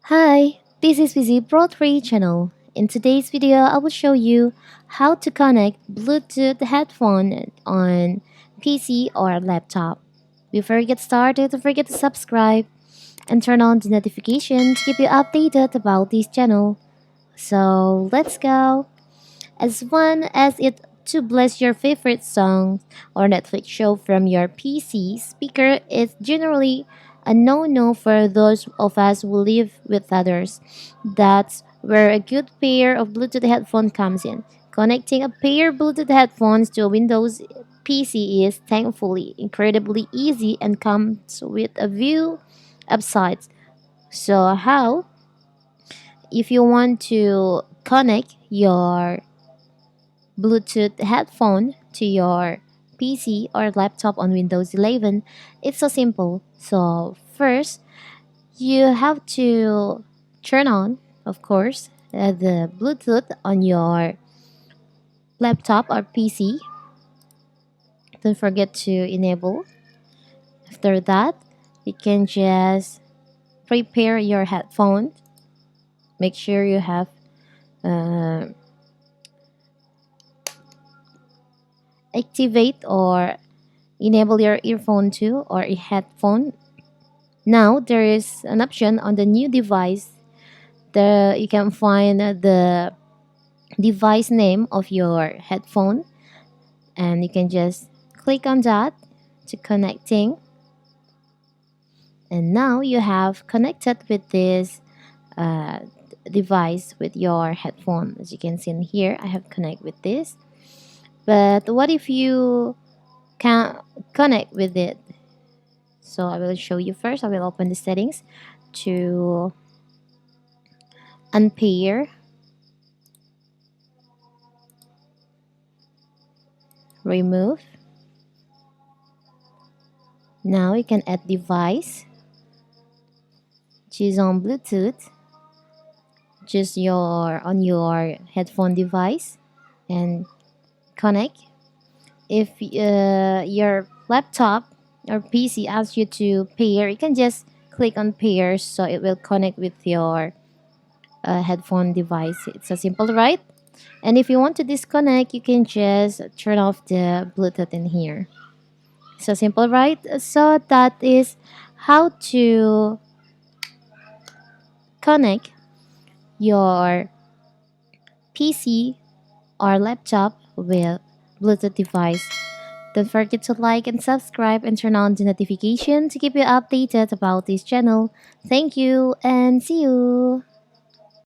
Hi, this is Busy Pro 3 channel. In today's video, I will show you how to connect Bluetooth headphone on PC or laptop. Before you get started, don't forget to subscribe and turn on the notification to keep you updated about this channel. So let's go. As one as it to bless your favorite song or Netflix show from your PC speaker is generally a no-no for those of us who live with others. That's where a good pair of Bluetooth headphones comes in. Connecting a pair of Bluetooth headphones to a Windows PC is thankfully incredibly easy and comes with a few upsides. So how? If you want to connect your Bluetooth headphone to your PC or laptop on Windows 11, it's so simple. So, first, you have to turn on, of course, the Bluetooth on your laptop or PC. Don't forget to enable. After that, you can just prepare your headphone. Make sure you have uh, activate or enable your earphone too or a headphone. Now there is an option on the new device. There you can find the device name of your headphone, and you can just click on that to connecting. And now you have connected with this uh, device with your headphone. As you can see in here, I have connect with this. But what if you can't connect with it? So I will show you first. I will open the settings to unpair, remove. Now you can add device, choose on Bluetooth, choose your on your headphone device and connect. If your laptop or PC asks you to pair, you can just click on pair so it will connect with your headphone device. It's a simple, right? And if you want to disconnect, you can just turn off the Bluetooth in here. So simple, right? So that is how to connect your PC or laptop with Bluetooth device. Don't forget to like and subscribe and turn on the notification to keep you updated about this channel. Thank you and see you.